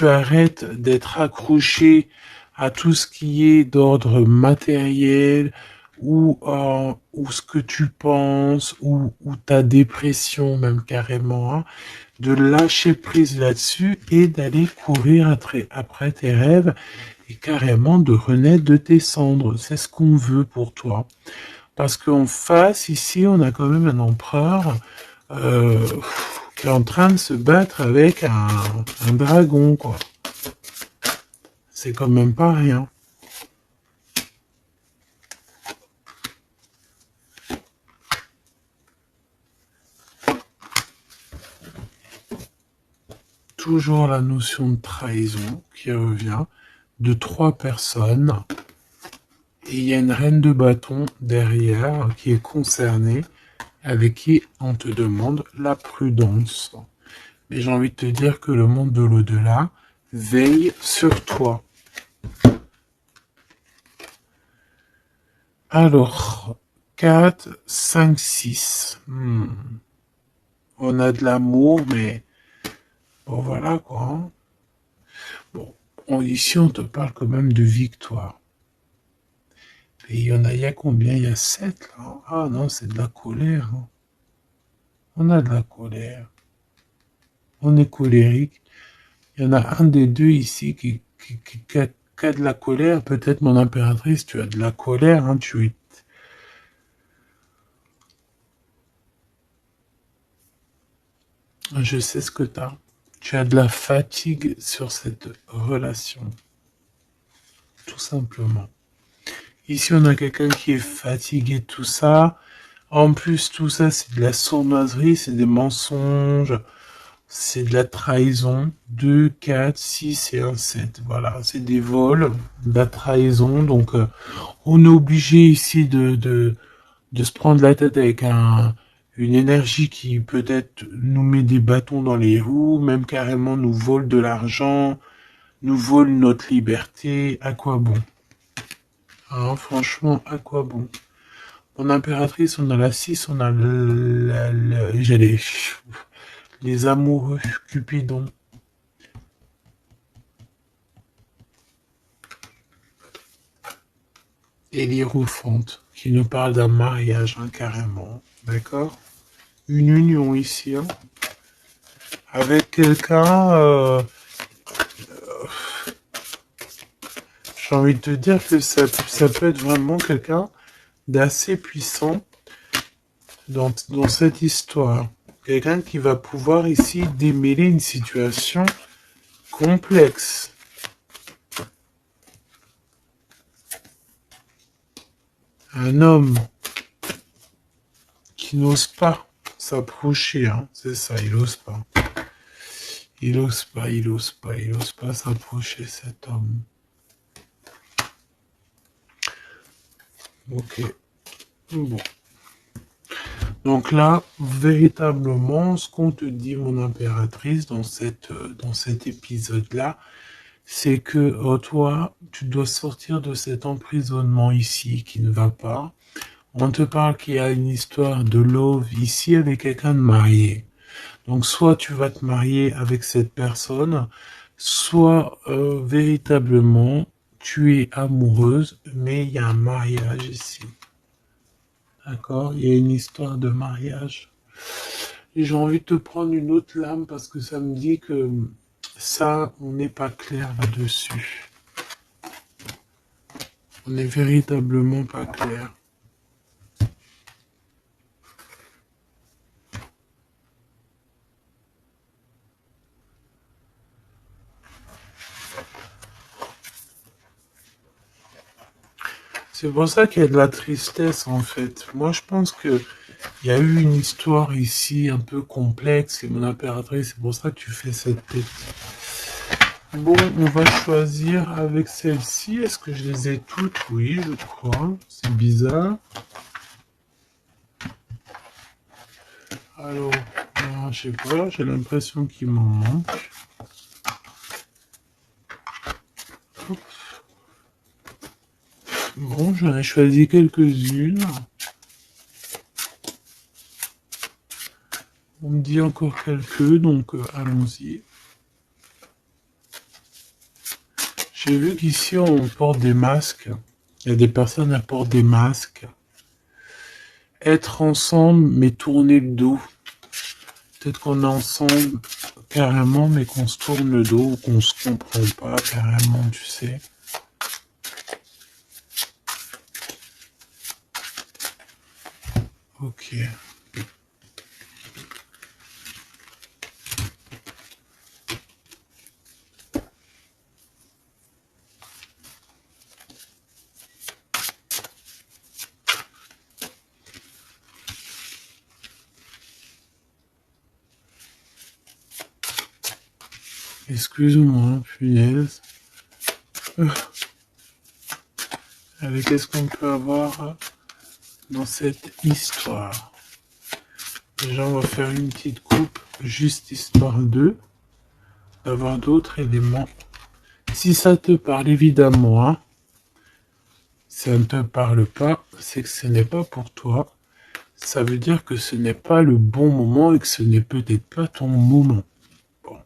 arrêtes d'être accroché à tout ce qui est d'ordre matériel ou ce que tu penses ou ta dépression même carrément, hein, de lâcher prise là-dessus et d'aller courir après tes rêves et carrément de renaître de tes cendres. C'est ce qu'on veut pour toi. Parce qu'en face, ici, on a quand même un empereur euh, qui est en train de se battre avec un dragon, quoi. C'est quand même pas rien. Toujours la notion de trahison qui revient de 3 personnes. Et il y a une reine de bâton derrière qui est concernée, avec qui on te demande la prudence. Mais j'ai envie de te dire que le monde de l'au-delà veille sur toi. Alors, 4, 5, 6. On a de l'amour, mais bon, voilà quoi. Hein. Bon, ici, on te parle quand même de victoire. Et il y a combien? Il y a 7 là. Ah non, c'est de la colère. Hein. On a de la colère. On est colérique. Il y en a un des deux ici qui a de la colère. Peut-être mon impératrice, tu as de la colère. Hein, Je sais ce que tu as. Tu as de la fatigue sur cette relation. Tout simplement. Ici, on a quelqu'un qui est fatigué de tout ça. En plus, tout ça, c'est de la sournoiserie, c'est des mensonges, c'est de la trahison. 2, 4, 6 et un 7. Voilà, c'est des vols, de la trahison. Donc, on est obligé ici de se prendre la tête avec une énergie qui peut-être nous met des bâtons dans les roues, même carrément nous vole de l'argent, nous vole notre liberté. À quoi bon? Hein, franchement, à quoi bon? Mon impératrice, on a la 6, on a les amoureux, Cupidon. Et l'Hiérophante, qui nous parle d'un mariage, hein, carrément. D'accord? Une union ici, hein, avec quelqu'un, j'ai envie de te dire que ça peut être vraiment quelqu'un d'assez puissant dans cette histoire. Quelqu'un qui va pouvoir ici démêler une situation complexe. Un homme qui n'ose pas s'approcher, hein, c'est ça, il ose pas. Il ose pas, il ose pas, il ose pas s'approcher, cet homme. Ok. Bon. Donc là, véritablement, ce qu'on te dit, mon impératrice, dans cet épisode-là, c'est que toi, tu dois sortir de cet emprisonnement ici qui ne va pas. On te parle qu'il y a une histoire de love ici avec quelqu'un de marié. Donc soit tu vas te marier avec cette personne, soit véritablement tu es amoureuse, mais il y a un mariage ici. D'accord? Il y a une histoire de mariage. Et j'ai envie de te prendre une autre lame parce que ça me dit que ça, on n'est pas clair là-dessus. On n'est véritablement pas clair. C'est pour ça qu'il y a de la tristesse en fait. Moi je pense que il y a eu une histoire ici un peu complexe et mon impératrice, c'est pour ça que tu fais cette tête. Bon, on va choisir avec celle-ci. Est-ce que je les ai toutes? Oui, je crois. C'est bizarre. Alors, je sais pas, j'ai l'impression qu'il m'en manque. Hop. Bon, j'en ai choisi quelques-unes. On me dit encore quelques, donc allons-y. J'ai vu qu'ici on porte des masques. Il y a des personnes qui portent des masques. Être ensemble mais tourner le dos. Peut-être qu'on est ensemble carrément mais qu'on se tourne le dos ou qu'on se comprend pas carrément, tu sais. Ok. Excuse-moi, punaise. Allez, qu'est-ce qu'on peut avoir dans cette histoire? Déjà, on va faire une petite coupe, juste histoire d'avoir d'autres éléments. Si ça te parle, évidemment, hein. Si ça ne te parle pas, c'est que ce n'est pas pour toi. Ça veut dire que ce n'est pas le bon moment et que ce n'est peut-être pas ton moment. Bon.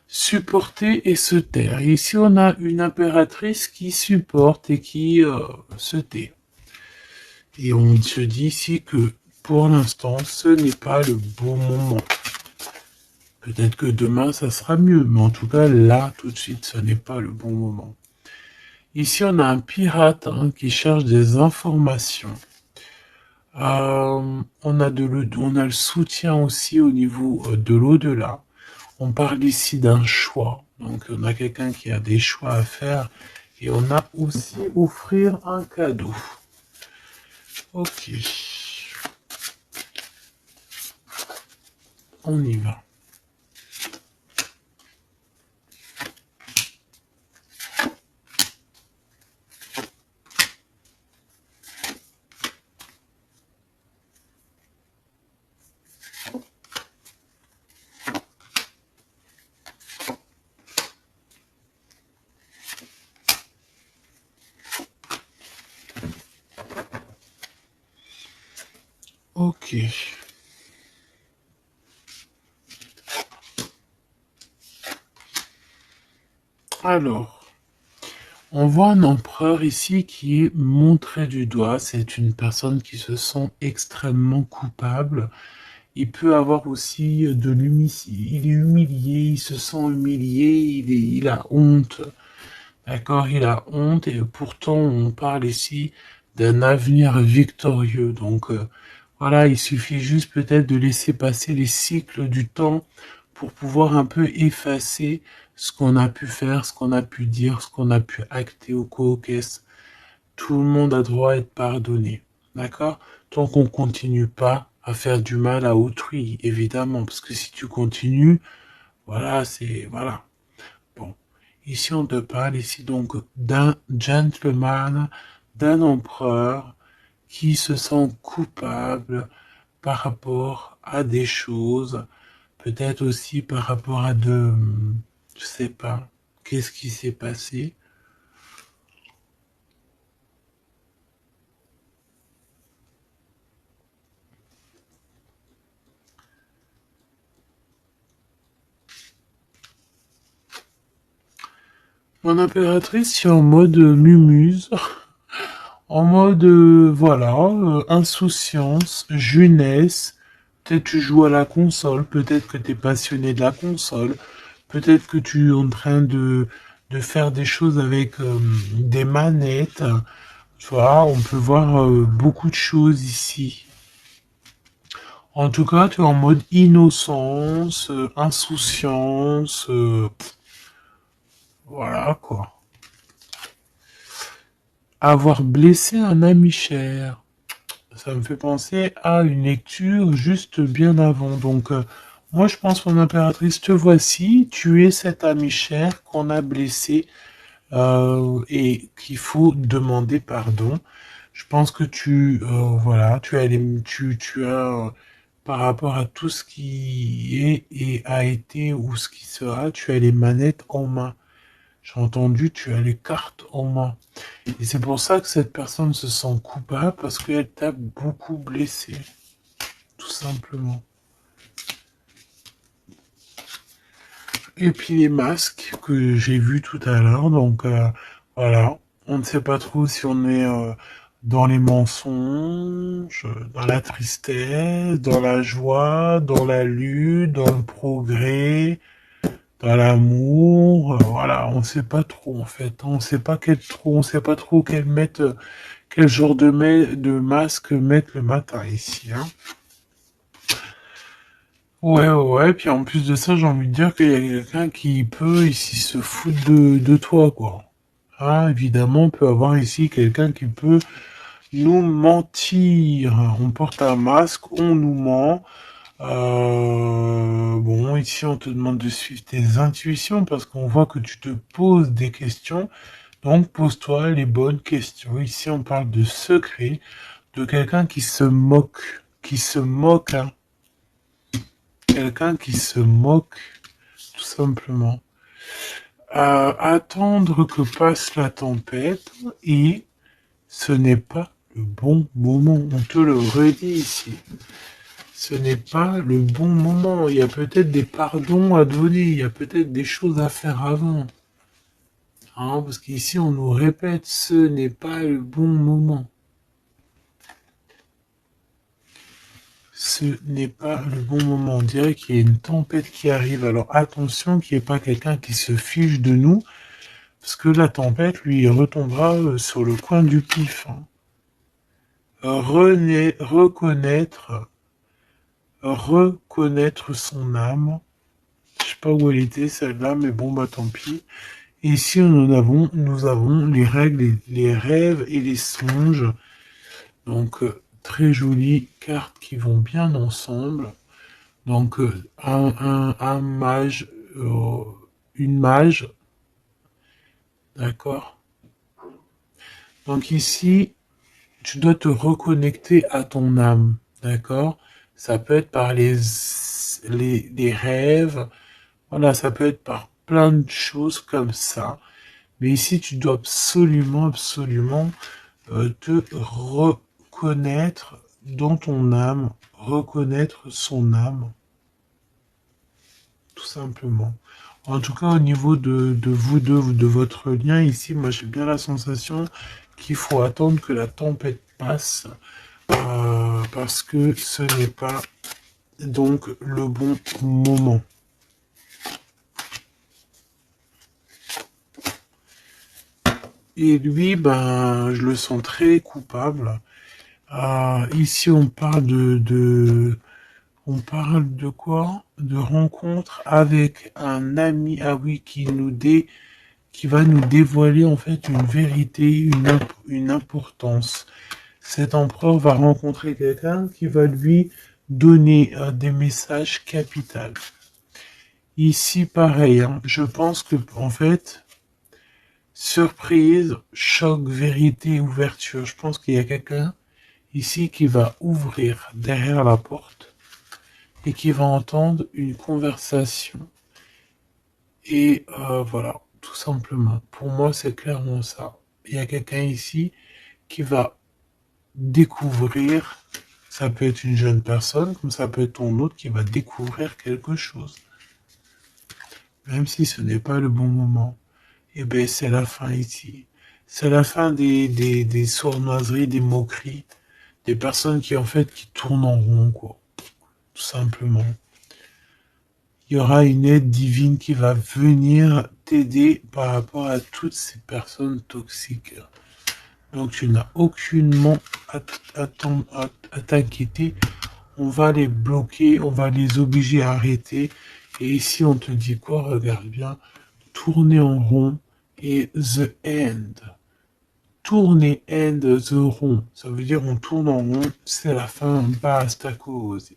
Supporter et se taire. Ici, on a une impératrice qui supporte et qui se tait. Et on se dit ici que pour l'instant, ce n'est pas le bon moment. Peut-être que demain, ça sera mieux, mais en tout cas, là, tout de suite, ce n'est pas le bon moment. Ici, on a un pirate qui cherche des informations. On a le soutien aussi au niveau de l'au-delà. On parle ici d'un choix. Donc, on a quelqu'un qui a des choix à faire. Et on a aussi offrir un cadeau. Ok. On y va. Ok. Alors, on voit un empereur ici qui est montré du doigt. C'est une personne qui se sent extrêmement coupable. Il peut avoir aussi de l'humilité. Il est humilié, il se sent humilié, il a honte. D'accord, il a honte et pourtant on parle ici d'un avenir victorieux. Donc voilà, il suffit juste peut-être de laisser passer les cycles du temps pour pouvoir un peu effacer ce qu'on a pu faire, ce qu'on a pu dire, ce qu'on a pu acter au co-caisse. Tout le monde a droit à être pardonné. D'accord? Tant qu'on continue pas à faire du mal à autrui, évidemment. Parce que si tu continues, voilà, c'est, voilà. Bon. Ici, on te parle ici donc d'un gentleman, d'un empereur qui se sent coupable par rapport à des choses, peut-être aussi par rapport à je sais pas, qu'est-ce qui s'est passé. Mon impératrice, c'est en mode mumuse, en mode, voilà, insouciance, jeunesse. Peut-être tu joues à la console, peut-être que tu es passionné de la console, peut-être que tu es en train de faire des choses avec des manettes. Tu vois, on peut voir beaucoup de choses ici. En tout cas, tu es en mode innocence, insouciance, voilà quoi. Avoir blessé un ami cher. Ça me fait penser à une lecture juste bien avant. Donc, moi, je pense, mon impératrice, te voici. Tu es cet ami cher qu'on a blessé et qu'il faut demander pardon. Je pense que voilà, tu as, par rapport à tout ce qui est et a été ou ce qui sera, tu as les manettes en main. J'ai entendu, tu as les cartes en main. Et c'est pour ça que cette personne se sent coupable parce qu'elle t'a beaucoup blessé, tout simplement. Et puis les masques que j'ai vus tout à l'heure, donc voilà, on ne sait pas trop si on est dans les mensonges, dans la tristesse, dans la joie, dans la lutte, dans le progrès, dans l'amour, voilà, on ne sait pas trop en fait, on ne sait pas on sait pas trop quel genre de masque mettre le matin ici, hein. Ouais, ouais, ouais, puis en plus de ça, j'ai envie de dire qu'il y a quelqu'un qui peut ici se foutre de toi, quoi. Ah, évidemment, on peut avoir ici quelqu'un qui peut nous mentir. On porte un masque, on nous ment. Bon, ici, on te demande de suivre tes intuitions parce qu'on voit que tu te poses des questions. Donc, pose-toi les bonnes questions. Ici, on parle de secret, de quelqu'un qui se moque, hein. Quelqu'un qui se moque, tout simplement. Attendre que passe la tempête et ce n'est pas le bon moment. On te le redit ici. Ce n'est pas le bon moment. Il y a peut-être des pardons à donner. Il y a peut-être des choses à faire avant. Hein, parce qu'ici, on nous répète, ce n'est pas le bon moment. Ce n'est pas le bon moment. On dirait qu'il y a une tempête qui arrive. Alors attention qu'il n'y ait pas quelqu'un qui se fiche de nous. Parce que la tempête, lui, retombera sur le coin du pif, hein. Reconnaître son âme. Je sais pas où elle était celle-là, mais bon bah tant pis. Et ici nous avons les règles, les rêves et les songes. Donc très jolies cartes qui vont bien ensemble. Donc un mage, une mage, d'accord. Donc ici tu dois te reconnecter à ton âme, d'accord? Ça peut être par les rêves, voilà, ça peut être par plein de choses comme ça. Mais ici, tu dois absolument, absolument te reconnaître dans ton âme, reconnaître son âme, tout simplement. En tout cas, au niveau de vous deux, de votre lien ici, moi j'ai bien la sensation qu'il faut attendre que la tempête passe parce que ce n'est pas donc le bon moment. Et lui, ben, je le sens très coupable. Ici, on parle de quoi? De rencontre avec un ami, ah oui, qui va nous dévoiler en fait une vérité, une importance. Cet empereur va rencontrer quelqu'un qui va lui donner des messages capitaux. Ici, pareil, hein, je pense que en fait, surprise, choc, vérité, ouverture. Je pense qu'il y a quelqu'un ici qui va ouvrir derrière la porte et qui va entendre une conversation. Et voilà, tout simplement. Pour moi, c'est clairement ça. Il y a quelqu'un ici qui va découvrir, ça peut être une jeune personne, comme ça peut être ton autre qui va découvrir quelque chose. Même si ce n'est pas le bon moment. eh ben, c'est la fin ici. C'est la fin des sournoiseries, des moqueries, des personnes qui, en fait, qui tournent en rond, quoi. Tout simplement. Il y aura une aide divine qui va venir t'aider par rapport à toutes ces personnes toxiques. Donc, tu n'as aucunement à t'inquiéter. On va les bloquer, on va les obliger à arrêter. Et ici, on te dit quoi? Regarde bien. Tourner en rond et the end. Tourner end the rond. Ça veut dire on tourne en rond, c'est la fin, basta cause.